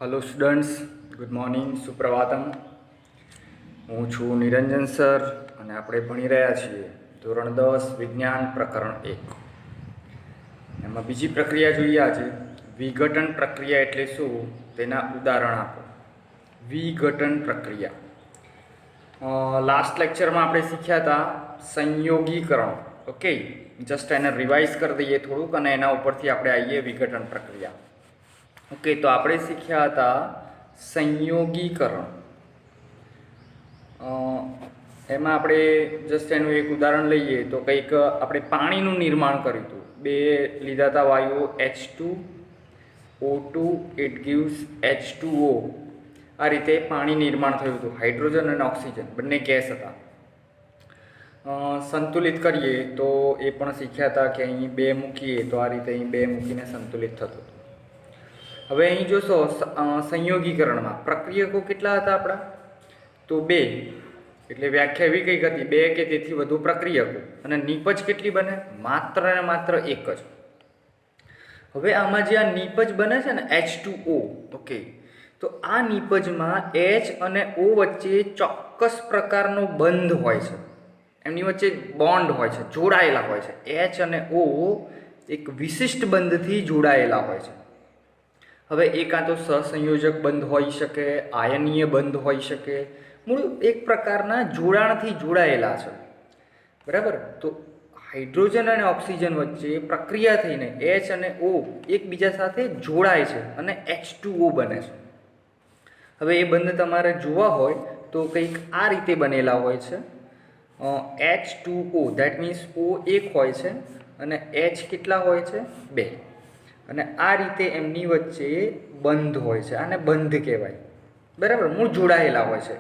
Hello students, good morning, सुप्रभातम। હું છું નિરંજન સર અને આપણે ભણી રહ્યા છીએ ધોરણ 10 વિજ્ઞાન પ્રકરણ 1. એમાં બીજી પ્રક્રિયા જોઈએ આજે. વિઘટન પ્રક્રિયા એટલે શું તેના ઉદાહરણ આપો. વિઘટન પ્રક્રિયા લાસ્ટ લેક્ચરમાં આપણે શીખ્યા હતા સંયોગીકરણ. ઓકે, જસ્ટ એને રિવાઇઝ કરી દઈએ થોડુંક અને એના ઉપરથી આપણે આવીએ વિઘટન પ્રક્રિયા. ઓકે, તો આપણે શીખ્યા હતા સંયોગીકરણ. એમાં આપણે જસ્ટ એનું એક ઉદાહરણ લઈએ તો કંઈક આપણે પાણીનું નિર્માણ કર્યું હતું. બે લીધા હતા વાયુઓ H2O2, ઇટ ગીવ્સ H2O. આ રીતે પાણી નિર્માણ થયું હતું. હાઇડ્રોજન અને ઓક્સિજન બંને ગેસ હતા. સંતુલિત કરીએ તો એ પણ શીખ્યા હતા કે અહીં બે મૂકીએ તો આ રીતે અહીં બે મૂકીને સંતુલિત થતું હતું. હવે અહીં જોશો સંયોગીકરણમાં પ્રક્રિયકો કેટલા હતા આપણા? તો બે. એટલે વ્યાખ્યા એવી કંઈક હતી, બે કે તેથી વધુ પ્રક્રિયકો. અને નીપજ કેટલી બને? માત્ર ને માત્ર એક જ. હવે આમાં જે આ નીપજ બને છે ને H2O, ઓકે, તો આ નીપજમાં H અને O વચ્ચે ચોક્કસ પ્રકારનો બંધ હોય છે. એમની વચ્ચે બોન્ડ હોય છે, જોડાયેલા હોય છે. H અને O એક વિશિષ્ટ બંધથી જોડાયેલા હોય છે. હવે એ કાં તો સહસંયોજક બંધ હોઈ શકે, આયનીય બંધ હોઈ શકે, મૂળ એક પ્રકારના જોડાણથી જોડાયેલા છે. બરાબર? તો હાઇડ્રોજન અને ઓક્સિજન વચ્ચે પ્રક્રિયા થઈને H અને O એકબીજા સાથે જોડાય છે અને H2O બને છે. હવે એ બંધ તમારે જોવા હોય તો કંઈક આ રીતે બનેલા હોય છે. H2O, દેટ મીન્સ O એક હોય છે અને H કેટલા હોય છે? બે. અને આ રીતે એમની વચ્ચે બંધ હોય છે. આને બંધ કહેવાય. બરાબર? મૂળ જોડાયેલા હોય છે.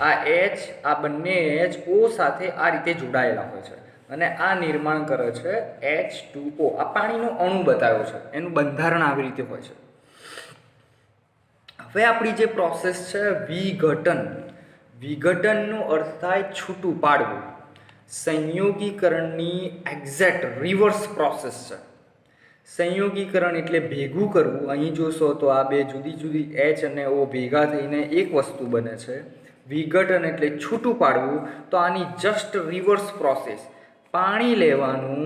આ H, આ બંને H O સાથે આ રીતે જોડાયેલા હોય છે અને આ નિર્માણ કરે છે H2O. આ પાણીનો અણુ બતાવ્યો છે, એનું બંધારણ આવી રીતે હોય છે. હવે આપણી જે પ્રોસેસ છે વિઘટન. વિઘટનનો અર્થ થાય છૂટું પાડવું. સંયોગીકરણની એક્ઝેક્ટ રિવર્સ પ્રોસેસ છે. સંયોગીકરણ એટલે ભેગું કરવું. અહીં જોશો તો આ બે જુદી જુદી H અને O ભેગા થઈને એક વસ્તુ બને છે. વિઘટન એટલે છૂટું પાડવું. તો આની જસ્ટ રિવર્સ પ્રોસેસ. પાણી લેવાનું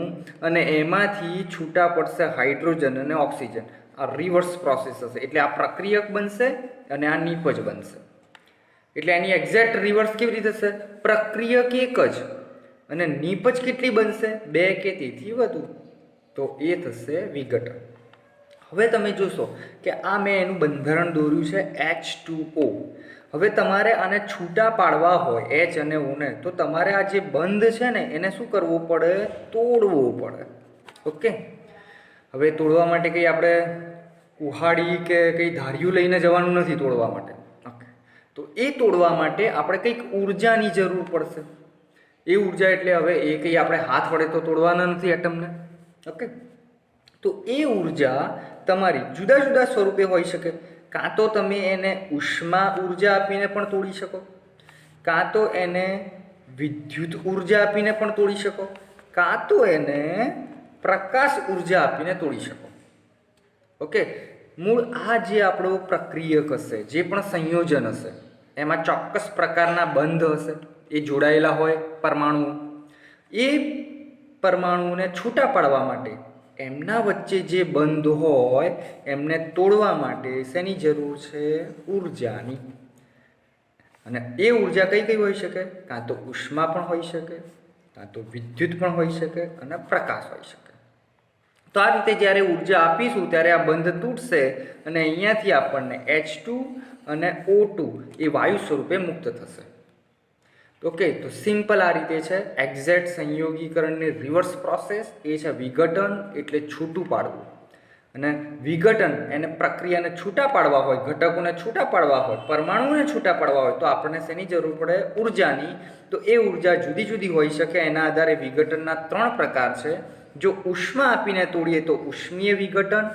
અને એમાંથી છૂટા પડશે હાઇડ્રોજન અને ઓક્સિજન. આ રિવર્સ પ્રોસેસ હશે. એટલે આ પ્રક્રિયક બનશે અને આ નીપજ બનશે. એટલે એની એક્ઝેક્ટ રિવર્સ કેવી રીતે થશે? પ્રક્રિયક એક જ અને નીપજ કેટલી બનશે? બે કે તેથી વધુ. તો એ થશે વિઘટન. હવે તમે જોશો કે આ મેં એનું બંધારણ દોર્યું છે H2O. હવે તમારે આને છૂટા પાડવા હોય H અને O ને, તો તમારે આ જે બંધ છે ને એને શું કરવું પડે? તોડવો પડે. ઓકે, હવે તોડવા માટે કંઈ આપણે કુહાડી કે કંઈ ધાર્યું લઈને જવાનું નથી તોડવા માટે. ઓકે, તો એ તોડવા માટે આપણે કંઈક ઉર્જાની જરૂર પડશે. એ ઉર્જા એટલે હવે એ કંઈ આપણે હાથ વડે તો તોડવાના નથી એટમને. ઓકે, તો એ ઉર્જા તમારી જુદા જુદા સ્વરૂપે હોઈ શકે. કાં તો તમે એને ઉષ્મા ઉર્જા આપીને પણ તોડી શકો, કાં તો એને વિદ્યુત ઉર્જા આપીને પણ તોડી શકો, કાં તો એને પ્રકાશ ઉર્જા આપીને તોડી શકો. ઓકે, મૂળ આ જે આપણો પ્રક્રિયક હશે, જે પણ સંયોજન હશે, એમાં ચોક્કસ પ્રકારના બંધ હશે. એ જોડાયેલા હોય પરમાણુઓ. એ પરમાણુઓને છૂટા પાડવા માટે એમના વચ્ચે જે બંધ હોય એમને તોડવા માટે શેની જરૂર છે? ઉર્જાની. અને એ ઉર્જા કઈ કઈ હોઈ શકે? કાં તો ઉષ્મા પણ હોઈ શકે, કાં તો વિદ્યુત પણ હોઈ શકે અને પ્રકાશ હોઈ શકે. તો આ રીતે જ્યારે ઉર્જા આપીશું ત્યારે આ બંધ તૂટશે અને અહીંયાથી આપણને H2 અને O2 એ વાયુ સ્વરૂપે મુક્ત થશે. ઓકે, તો સિમ્પલ આ રીતે છે એક્ઝેક્ટ સંયોગીકરણની રિવર્સ પ્રોસેસ. એ છે વિઘટન એટલે છૂટું પાડવું. અને વિઘટન એને પ્રક્રિયાને છૂટા પાડવા હોય, ઘટકોને છૂટા પાડવા હોય, પરમાણુને છૂટા પાડવા હોય તો આપણને શેની જરૂર પડે? ઉર્જાની. તો એ ઉર્જા જુદી જુદી હોઈ શકે. એના આધારે વિઘટનના 3 પ્રકાર છે. જો ઉષ્મા આપીને તોડીએ તો ઉષ્મીય વિઘટન,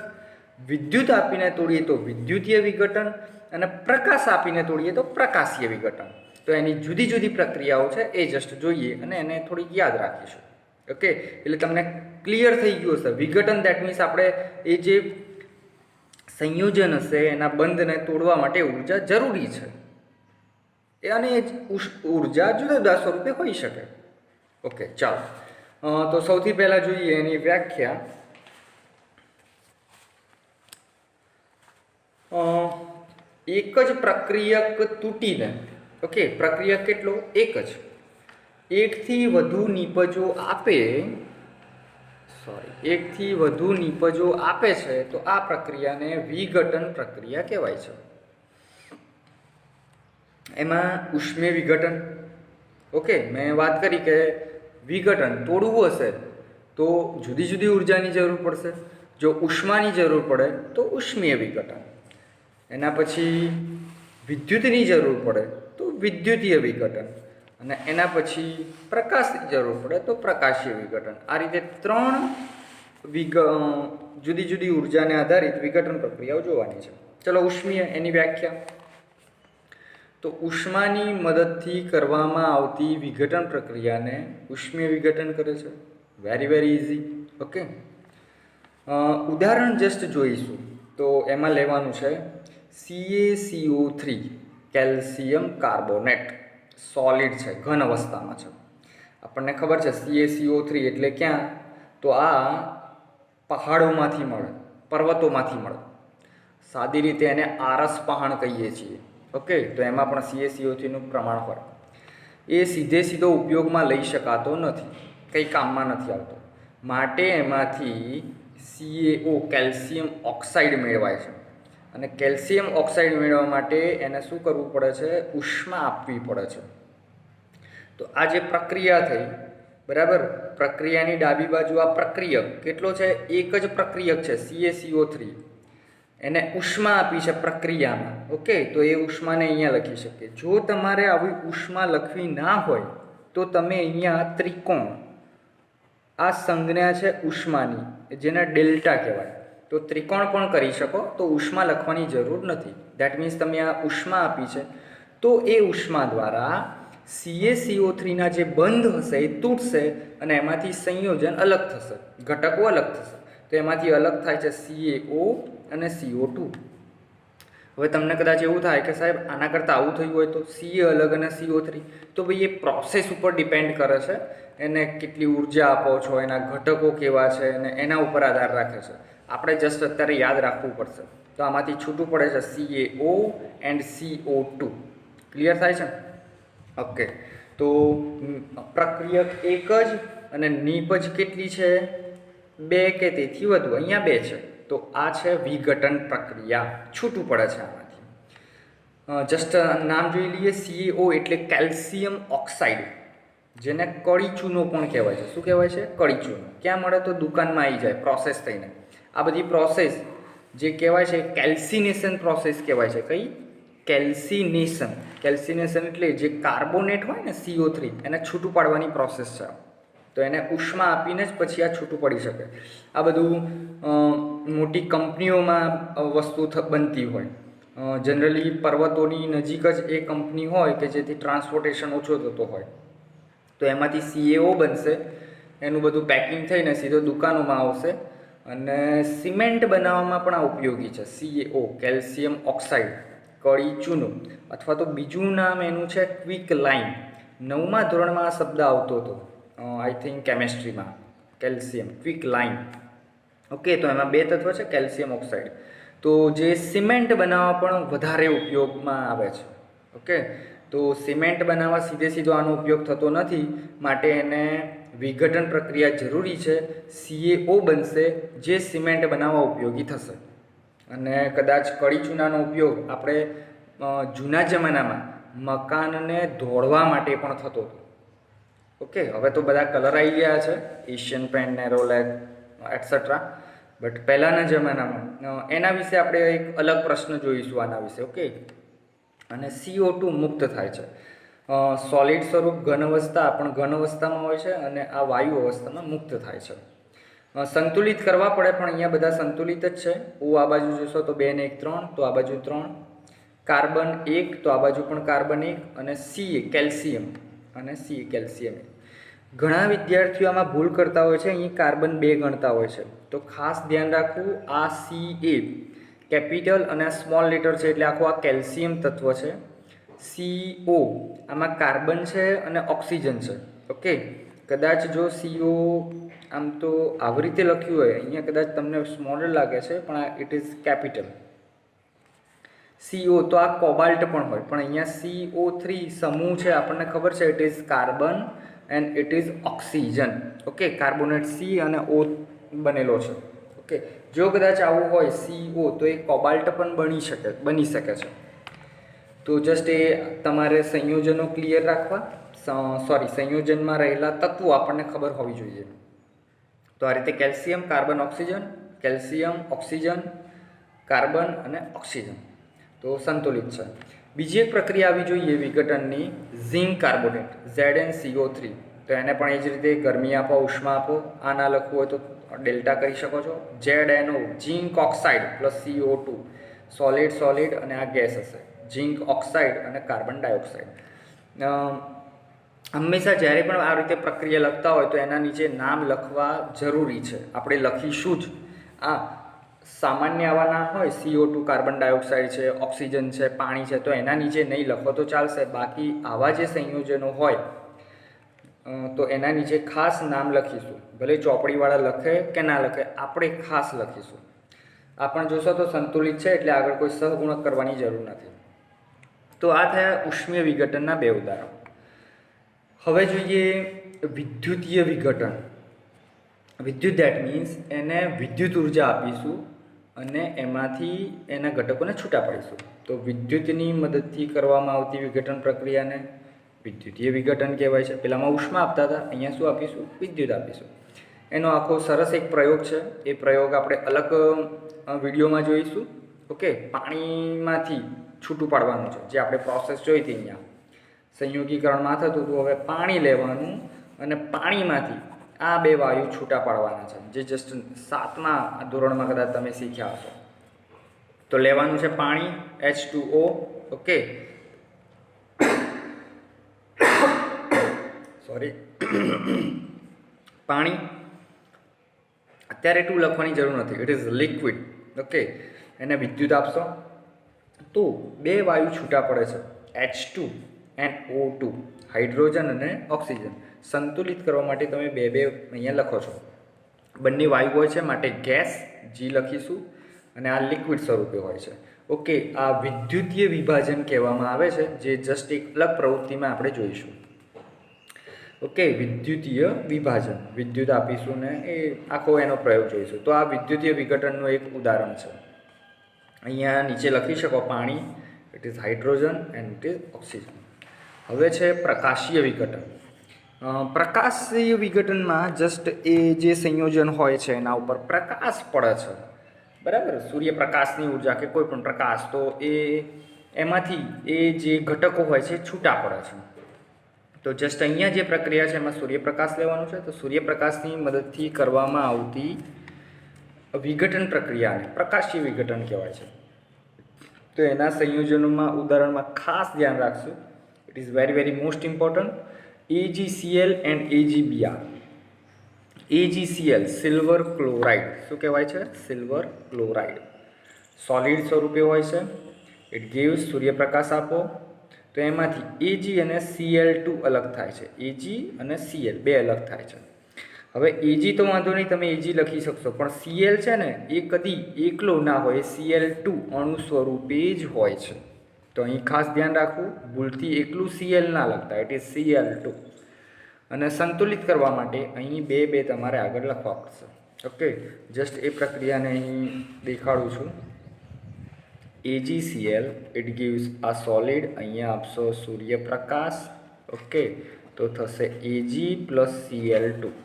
વિદ્યુત આપીને તોડીએ તો વિદ્યુતીય વિઘટન અને પ્રકાશ આપીને તોડીએ તો પ્રકાશીય વિઘટન. તો એની જુદી જુદી પ્રક્રિયાઓ છે, એ જસ્ટ જોઈએ અને એને થોડીક યાદ રાખીશું. ઓકે, એટલે તમને ક્લિયર થઈ ગયું હશે. વિઘટન દેટ મીન્સ આપણે એ જે સંયોજન હશે એના બંધને તોડવા માટે ઉર્જા જરૂરી છે, અને એ ઉર્જા જુદા જુદા સ્વરૂપે હોઈ શકે. ઓકે, ચાલો. તો સૌથી પહેલાં જોઈએ એની વ્યાખ્યા. એક જ પ્રક્રિયક તૂટીને, ઓકે, પ્રક્રિયક કેટલો? એક જ, એકથી વધુ નિપજો આપે, એકથી વધુ નિપજો આપે છે તો આ પ્રક્રિયાને વિઘટન પ્રક્રિયા કહેવાય છે. એમાં ઉષ્મીય વિઘટન, ઓકે, મેં વાત કરી કે વિઘટન તોડવું હશે તો જુદી જુદી ઉર્જાની જરૂર પડશે. જો ઉષ્માની જરૂર પડે તો ઉષ્મીય વિઘટન, એના પછી વિદ્યુતની જરૂર પડે તો વિદ્યુતીય વિઘટન, અને એના પછી પ્રકાશની જરૂર પડે તો પ્રકાશીય વિઘટન. આ રીતે 3 જુદી જુદી ઉર્જાને આધારિત વિઘટન પ્રક્રિયાઓ જોવાની છે. ચલો, ઉષ્મીય, એની વ્યાખ્યા. તો ઉષ્માની મદદથી કરવામાં આવતી વિઘટન પ્રક્રિયાને ઉષ્મીય વિઘટન કરે છે. Very easy. ઓકે, ઉદાહરણ જસ્ટ જોઈશું. તો એમાં લેવાનું છે CaCO3, કેલ્શિયમ કાર્બોનેટ, સોલિડ છે, ઘન અવસ્થામાં છે. આપણને ખબર છે CaCO3 એટલે ક્યાં? તો આ પહાડોમાંથી મળે, પર્વતોમાંથી મળે. સાદી રીતે એને આરસ પહાણ કહીએ છીએ. ઓકે, તો એમાં પણ CaCO3નું પ્રમાણ હોય. એ સીધો ઉપયોગમાં લઈ શકાતો નથી, કંઈ કામમાં નથી આવતો, માટે એમાંથી CaO, કેલ્શિયમ ઓક્સાઇડ મેળવાય છે. અને કેલ્શિયમ ઓક્સાઇડ મેળવવા માટે એને શું કરવું પડે છે? ઉષ્મા આપવી પડે છે. તો આ જે પ્રક્રિયા થઈ, બરાબર, પ્રક્રિયાની ડાબી બાજુ આ પ્રક્રિયક કેટલો છે? એક જ પ્રક્રિયક છે CaCO3, એને ઉષ્મા આપી છે પ્રક્રિયામાં. ઓકે, તો એ ઉષ્માને અહીંયા લખી શકીએ. જો તમારે આવી ઉષ્મા લખવી ના હોય તો તમે અહીંયા ત્રિકોણ, આ સંજ્ઞા છે ઉષ્માની, જેને ડેલ્ટા કહેવાય, તો ત્રિકોણ પણ કરી શકો. તો ઉષ્મા લખવાની જરૂર નથી. દેટ મીન્સ તમે આ ઉષ્મા આપી છે તો એ ઉષ્મા દ્વારા CaCO3ના જે બંધ હશે એ તૂટશે અને એમાંથી સંયોજન અલગ થશે, ઘટકો અલગ થશે. તો એમાંથી અલગ થાય છે CaO અને CO2. હવે તમને કદાચ એવું થાય કે સાહેબ આના કરતાં આવું થયું હોય તો Ca અલગ અને CO3, તો ભાઈ એ પ્રોસેસ ઉપર ડિપેન્ડ કરે છે. એને કેટલી ઉર્જા આપો છો, એના ઘટકો કેવા છે, અને એના ઉપર આધાર રાખે છે. આપણે જસ્ટ અત્યારે યાદ રાખવું પડશે. તો આમાંથી છૂટું પડે છે CaO એન્ડ CO2. ક્લિયર થાય છે? ઓકે, તો પ્રક્રિયક એક જ અને નિપજ કેટલી છે? 2 કે તેથી વધુ. અહીંયા 2 છે, તો આ છે વિઘટન પ્રક્રિયા. છૂટું પડે છે આમાંથી. જસ્ટ નામ જોઈ લઈએ. CaO એટલે કેલ્શિયમ ઓક્સાઇડ, જેને કળી ચૂનો પણ કહેવાય છે. શું કહેવાય છે? કળી ચૂનો. ક્યાં મળે? તો દુકાનમાં આવી જાય પ્રોસેસ થઈને. આ બધી પ્રોસેસ જે કહેવાય છે કેલ્સિનેશન પ્રોસેસ કહેવાય છે. કઈ? કેલ્સિનેશન. કેલ્સિનેશન એટલે જે કાર્બોનેટ હોય ને CO3, એને છૂટું પાડવાની પ્રોસેસ છે. તો એને ઉષ્મા આપીને જ પછી આ છૂટું પડી શકે. આ બધું મોટી કંપનીઓમાં વસ્તુ બનતી હોય. જનરલી પર્વતોની નજીક જ એ કંપની હોય કે જેથી ટ્રાન્સપોર્ટેશન ઓછો થતો હોય. તો એમાંથી CaO બનશે, એનું બધું પેકિંગ થઈને સીધો દુકાનોમાં આવશે. અને સિમેન્ટ બનાવવામાં પણ આ ઉપયોગી છે. CaO, કેલ્શિયમ ઓક્સાઇડ, કળી ચૂનો, અથવા તો બીજું નામ એનું છે ક્વિક લાઇમ. 9મા ધોરણમાં આ શબ્દ આવતો હતો, આઈ થિંક કેમેસ્ટ્રીમાં. Calcium quick lime. ઓકે, તો એમાં 2 તત્વ છે, કેલ્શિયમ ઓક્સાઇડ. તો જે સિમેન્ટ બનાવવા પણ વધારે ઉપયોગમાં આવે છે. ઓકે, તો સિમેન્ટ બનાવવા સીધો આનો ઉપયોગ થતો નથી, માટે એને વિઘટન પ્રક્રિયા જરૂરી છે. CaO બનશે, જે સિમેન્ટ બનાવવા ઉપયોગી થશે. અને કદાચ કળી ચૂનાનો ઉપયોગ આપણે જૂના જમાનામાં મકાનને ધોળવા માટે પણ થતો હતો. ઓકે, હવે તો બધા કલર આવી ગયા છે, Asian paint, Nerolac etcetera. But પહેલાંના જમાનામાં એના વિશે આપણે એક અલગ પ્રશ્ન જોઈશું આના વિશે. ઓકે, અને CO2 મુક્ત થાય છે. સોલિડ સ્વરૂપ ઘન અવસ્થા પણ ઘન અવસ્થામાં હોય છે, અને આ વાયુ અવસ્થામાં મુક્ત થાય છે. સંતુલિત કરવા પડે, પણ અહીંયા બધા સંતુલિત જ છે. O આ બાજુ જોશો તો 2 ને 1 3, તો આ બાજુ 3. કાર્બન 1, તો આ બાજુ પણ કાર્બન 1, અને Ca કેલ્શિયમ, અને Ca કેલ્શિયમ. ઘણા વિદ્યાર્થીઓ આમાં ભૂલ કરતા હોય છે, અહીં કાર્બન 2 ગણતા હોય છે. તો ખાસ ધ્યાન રાખવું, આ Ca કેપિટલ અને આ સ્મોલ લેટર છે એટલે આખું આ કેલ્શિયમ તત્વ છે. CO આમાં કાર્બન છે અને ઓક્સિજન છે. ઓકે, કદાચ જો CO આમ તો આવી રીતે લખ્યું હોય, અહીંયા કદાચ તમને સ્મોલ લાગે છે પણ આ ઇટ ઇઝ કેપિટલ. CO તો આ કોબાલ્ટ પણ હોય, પણ અહીંયા CO3 સમૂહ છે, આપણને ખબર છે it is carbon and it is oxygen. Okay, carbonate C અને O બનેલો છે. ઓકે, જો કદાચ આવું હોય CO તો એ કોબાલ્ટ પણ બની શકે છે. તો જસ્ટ એ તમારે સંયોજનો ક્લિયર રાખવા, સંયોજનમાં રહેલા તત્વો આપણને ખબર હોવી જોઈએ. તો આ રીતે calcium, carbon, oxygen, calcium, oxygen, carbon અને ઓક્સિજન તો સંતુલિત છે. બીજી એક પ્રક્રિયા આવી જોઈએ વિઘટનની, ઝિંક કાર્બોનેટ ZnCO3. તો એને પણ એ જ રીતે ગરમી આપો, ઉષ્મા આપો. આ ના લખવું હોય તો ડેલ્ટા કરી શકો છો. ZnO zinc oxide plus CO2 solid અને આ ગેસ હશે, ઝિંક ઓક્સાઇડ અને કાર્બન ડાયોક્સાઇડ. હંમેશા જ્યારે પણ આ રીતે પ્રક્રિયા લખતા હોય તો એના નીચે નામ લખવા જરૂરી છે. આપણે લખીશું જ. સામાન્ય આવા નામ હોય, CO2 કાર્બન ડાયોક્સાઇડ છે, ઓક્સિજન છે, પાણી છે, તો એના નીચે નહીં લખો તો ચાલશે. બાકી આવા જે સંયોજનો હોય તો એના નીચે ખાસ નામ લખીશું. ભલે ચોપડીવાળા લખે કે ના લખે, આપણે ખાસ લખીશું. આ પણ જોશો તો સંતુલિત છે એટલે આગળ કોઈ સહગુણક કરવાની જરૂર નથી. તો આ થયા ઉષ્મીય વિઘટનના બે ઉદાહરણો. હવે જોઈએ વિદ્યુતીય વિઘટન. વિદ્યુત દેટ મીન્સ એને વિદ્યુત ઉર્જા આપીશું અને એમાંથી એના ઘટકોને છૂટા પાડીશું. તો વિદ્યુતની મદદથી કરવામાં આવતી વિઘટન પ્રક્રિયાને વિદ્યુતીય વિઘટન કહેવાય છે. પેલામાં ઉષ્મા આપતા હતા, અહીંયા શું આપીશું? વિદ્યુત આપીશું. એનો આખો સરસ એક પ્રયોગ છે. એ પ્રયોગ આપણે અલગ વિડીયોમાં જોઈશું. ઓકે, પાણીમાંથી છૂટું પાડવાનું છે, જે આપણે પ્રોસેસ જોઈ હતી અહીંયા સંયોગીકરણમાં થતું હતું. હવે પાણી લેવાનું અને પાણીમાંથી આ બે વાયુ છૂટા પાડવાના છે, જે જસ્ટ 7મા ધોરણમાં કદાચ તમે શીખ્યા હશો. તો લેવાનું છે પાણી H2O. ઓકે, સોરી પાણી. અત્યારે 2 લખવાની જરૂર નથી, ઇટ ઇઝ લિક્વિડ. ઓકે, એને વિદ્યુત આપશો તો બે વાયુ છૂટા પડે છે, H2 એન્ડ O2, હાઇડ્રોજન અને ઓક્સિજન. સંતુલિત કરવા માટે તમે બે અહીંયા લખો છો. બંને વાયુ હોય છે માટે ગેસ G લખીશું અને આ લિક્વિડ સ્વરૂપે હોય છે. ઓકે, આ વિદ્યુતીય વિભાજન કહેવામાં આવે છે, જે જસ્ટ એક અલગ પ્રવૃત્તિમાં આપણે જોઈશું. ઓકે, વિદ્યુતીય વિભાજન, વિદ્યુત આપીશું ને એ આખો એનો પ્રયોગ જોઈશું. તો આ વિદ્યુતીય વિઘટનનું એક ઉદાહરણ છે. અહીંયા નીચે લખી શકો પાણી, it is hydrogen and it is oxygen. હવે છે પ્રકાશીય વિઘટન. પ્રકાશીય વિઘટનમાં જસ્ટ એ જે સંયોજન હોય છે એના ઉપર પ્રકાશ પડે છે, બરાબર, સૂર્યપ્રકાશની ઉર્જા કે કોઈ પણ પ્રકાશ, તો એમાંથી એ જે ઘટકો હોય છે છૂટા પડે છે. તો જસ્ટ અહીંયા જે પ્રક્રિયા છે એમાં સૂર્યપ્રકાશ લેવાનું છે. તો સૂર્યપ્રકાશની મદદથી કરવામાં આવતી વિઘટન પ્રક્રિયાને પ્રકાશીય વિઘટન કહેવાય છે. તો એના સંયોજનોમાં ઉદાહરણમાં ખાસ ધ્યાન રાખશું. It is very most important. AgCl and AgBr. AgCl silver chloride. શું કહેવાય છે? Silver chloride. સોલિડ સ્વરૂપે હોય છે. ઇટ ગિવ્સ સૂર્યપ્રકાશ આપો તો એમાંથી Ag અને Cl2 અલગ થાય છે. Ag અને Cl બે અલગ થાય છે. હવે Ag તો વાંધો નહીં, તમે Ag લખી શકશો, પણ Cl છે ને એ કદી એકલો ના હોય, Cl2 અણુ સ્વરૂપે જ હોય છે. તો અહીં ખાસ ધ્યાન રાખવું, ભૂલથી એકલું Cl ના લખતા, ઇટ ઇઝ Cl2. અને સંતુલિત કરવા માટે અહીં બે તમારે આગળ લખવા પડશે. ઓકે, જસ્ટ એ પ્રક્રિયાને અહીં દેખાડું છું. AgCl ઇટ ગિવ્સ આ સોલિડ, અહીંયા આપશો સૂર્યપ્રકાશ. ઓકે, તો થશે Ag પ્લસ Cl2.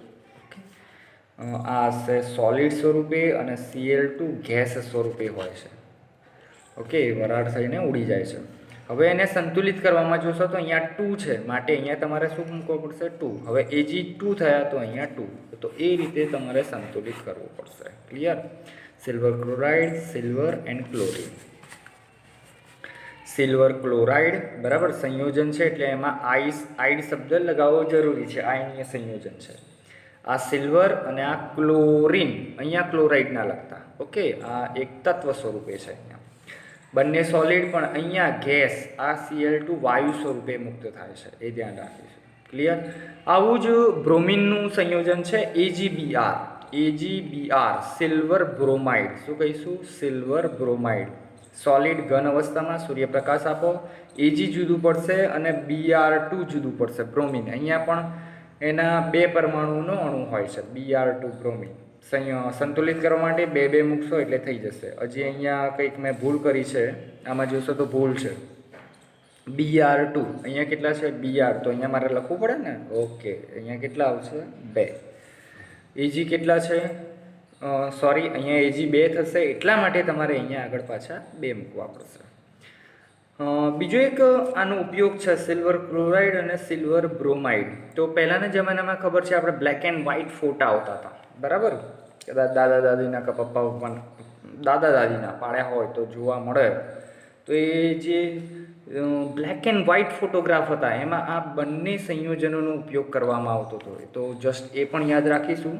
આ હશે સોલિડ સ્વરૂપે અને Cl2 ગેસ સ્વરૂપે હોય છે. ઓકે, વરાળ થઈને ઉડી જાય છે. હવે એને સંતુલિત કરવામાં જોશો તો અહીંયા 2 છે, માટે અહીંયા તમારે શું મૂકવું પડશે? 2. હવે Ag2 થયા તો અહીંયા 2. તો એ રીતે તમારે સંતુલિત કરવું પડશે. Clear? Silver chloride, silver and chlorine. Silver chloride, બરાબર, સંયોજન છે એટલે એમાં આઈડ શબ્દ લગાવવો જરૂરી છે. આયનીય સંયોજન છે. આ સિલ્વર અને આ ક્લોરીન, અહીંયા ક્લોરાઇડ ના લખતા. ઓકે, આ એક તત્વ સ્વરૂપે છે અહીંયા. બંને સોલિડ પણ અહીંયા ગેસ આ Cl2 વાયુ સ્વરૂપે મુક્ત થાય છે, એ ધ્યાન રાખીશું. ક્લિયર? આવું જ બ્રોમિનનું સંયોજન છે AgBr. AgBr silver bromide. શું કહીશું? Silver bromide. સોલિડ ઘન અવસ્થામાં સૂર્યપ્રકાશ આપો, Ag જુદું પડશે અને Br2 જુદું પડશે. બ્રોમિન અહીંયા પણ એના 2 પરમાણુનો અણુ હોય છે, Br2 બ્રોમિન. સંતુલિત કરવા માટે બે મૂકશો એટલે થઈ જશે. હજી અહીંયા કંઈક મેં ભૂલ કરી છે, આમાં જોશો તો ભૂલ છે. Br2 અહીંયા કેટલા છે? Br તો અહીંયા મારે લખવું પડે ને. ઓકે, અહીંયા કેટલા આવશે? 2. Ag કેટલા છે? સોરી, અહીંયા Ag 2 થશે, એટલા માટે તમારે અહીંયા આગળ પાછા 2 મૂકવા પડશે. બીજો એક આનો ઉપયોગ છે સિલ્વર ક્લોરાઇડ અને સિલ્વર બ્રોમાઇડ. તો પહેલાંના જમાનામાં ખબર છે આપણે બ્લેક એન્ડ વ્હાઇટ ફોટા આવતા હતા, બરાબર? કદાચ દાદા દાદીના કે પપ્પા પણ દાદા દાદીના પાડ્યા હોય તો જોવા મળે. તો એ જે બ્લેક એન્ડ વ્હાઇટ ફોટોગ્રાફ હતા એમાં આ બંને સંયોજનોનો ઉપયોગ કરવામાં આવતો હતો. તો જસ્ટ એ પણ યાદ રાખીશું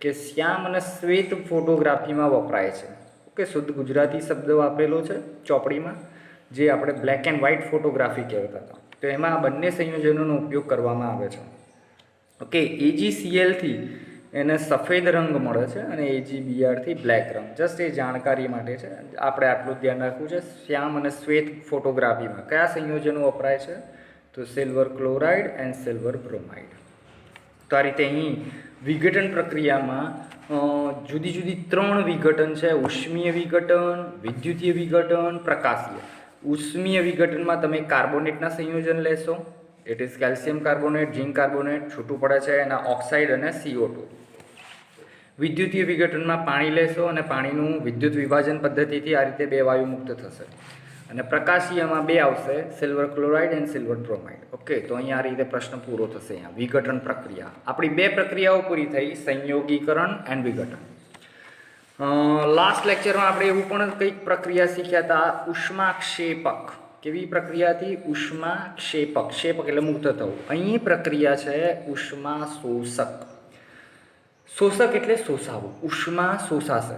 કે શ્યામ અને શ્વેત ફોટોગ્રાફીમાં વપરાય છે. ઓકે, શુદ્ધ ગુજરાતી શબ્દ વાપરેલો છે ચોપડીમાં, જે આપણે બ્લેક એન્ડ વ્હાઇટ ફોટોગ્રાફી કહેતા હતા. તો એમાં આ બંને સંયોજનોનો ઉપયોગ કરવામાં આવે છે. ઓકે, AgCl થી એને સફેદ રંગ મળે છે અને AgBr થી બ્લેક રંગ. જસ્ટ એ જાણકારી માટે છે, આપણે આટલું ધ્યાન રાખવું છે. શ્યામ અને શ્વેત ફોટોગ્રાફીમાં કયા સંયોજનો વપરાય છે? તો silver chloride and silver bromide. તો આ રીતે અહીં વિઘટન પ્રક્રિયામાં જુદી જુદી 3 વિઘટન છે: ઉષ્મીય વિઘટન, વિદ્યુતીય વિઘટન, પ્રકાશીય. ઉષ્મીય વિઘટનમાં તમે કાર્બોનેટના સંયોજન લેશો, it is calcium carbonate, zinc carbonate, છૂટું પડે છે એના ઓક્સાઇડ અને CO2. વિદ્યુતીય વિઘટનમાં પાણી લેશો અને પાણીનું વિદ્યુત વિભાજન પદ્ધતિથી આ રીતે 2 વાયુ મુક્ત થશે. અને પ્રકાશીયમાં 2 આવશે, silver chloride and silver bromide. Okay, તો અહીંયા આ રીતે પ્રશ્ન પૂરો થશે. અહીંયા વિઘટન પ્રક્રિયા, આપણી 2 પ્રક્રિયાઓ પૂરી થઈ, સંયોગીકરણ એન્ડ વિઘટન. લાસ્ટ લેક્ચરમાં આપણે એવું પણ કંઈક પ્રક્રિયા શીખ્યા હતા, ઉષ્માક્ષેપક. કેવી પ્રક્રિયા હતી? ઉષ્માક્ષેપક. ક્ષેપક એટલે મુક્ત થવું. અહીં પ્રક્રિયા છે ઉષ્મા શોષક. શોષક એટલે શોષાવું, ઉષ્મા શોષાશે.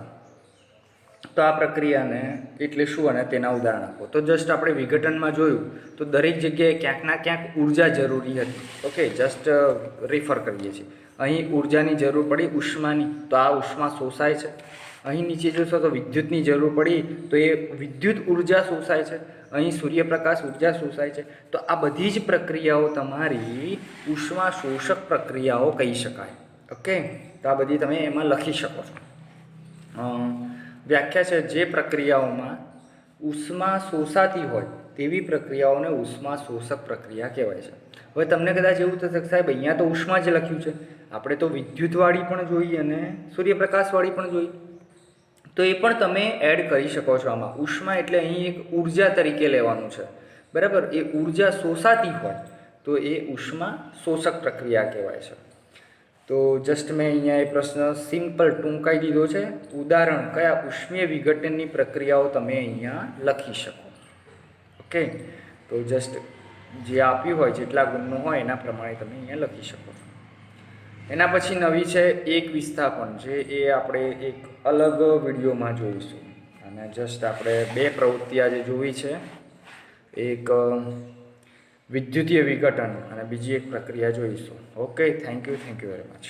તો આ પ્રક્રિયાને એટલે શું અને તેના ઉદાહરણ આપો. તો જસ્ટ આપણે વિઘટનમાં જોયું તો દરેક જગ્યાએ ક્યાંક ના ક્યાંક ઉર્જા જરૂરી હતી. ઓકે, જસ્ટ રિફર કરીએ છીએ. અહીં ઉર્જાની જરૂર પડી ઉષ્માની, તો આ ઉષ્મા શોષાય છે. અહીં નીચે જોશો તો વિદ્યુતની જરૂર પડી તો એ વિદ્યુત ઉર્જા શોષાય છે. અહીં સૂર્યપ્રકાશ ઉર્જા શોષાય છે. તો આ બધી જ પ્રક્રિયાઓ તમારી ઉષ્મા શોષક પ્રક્રિયાઓ કહી શકાય. ઓકે, તો આ બધી તમે એમાં લખી શકો છો. વ્યાખ્યા છે, જે પ્રક્રિયાઓમાં ઉષ્મા શોષાતી હોય તેવી પ્રક્રિયાઓને ઉષ્મા શોષક પ્રક્રિયા કહેવાય છે. હવે તમને કદાચ એવું થશે સાહેબ અહીંયા તો ઉષ્મા જ લખ્યું છે, આપણે તો વિદ્યુતવાળી પણ જોઈ અને સૂર્યપ્રકાશવાળી પણ જોઈ. તો એ પણ તમે એડ કરી શકો છો આમાં. ઉષ્મા એટલે અહીં એક ઉર્જા તરીકે લેવાનું છે, બરાબર? એ ઉર્જા શોષાતી હોય તો એ ઉષ્મા શોષક પ્રક્રિયા કહેવાય છે. તો જસ્ટ મેં અહીંયા એ પ્રશ્ન સિમ્પલ ટૂંકાઈ દીધો છે. ઉદાહરણ કયા ઉષ્મીય વિઘટનની પ્રક્રિયાઓ તમે અહીંયા લખી શકો. ઓકે, તો જસ્ટ જે આપ્યું હોય જેટલા ગુણનું હોય એના પ્રમાણે તમે અહીંયા લખી શકો છો. એના પછી નવી છે એક વિસ્થાપન, જે એ આપણે એક અલગ વિડીયોમાં જોઈશું. અને જસ્ટ આપણે 2 પ્રવૃત્તિ આજે જોવી છે, એક વિદ્યુતીય વિઘટન અને બીજી એક પ્રક્રિયા જોઈશું. Okay, thank you very much.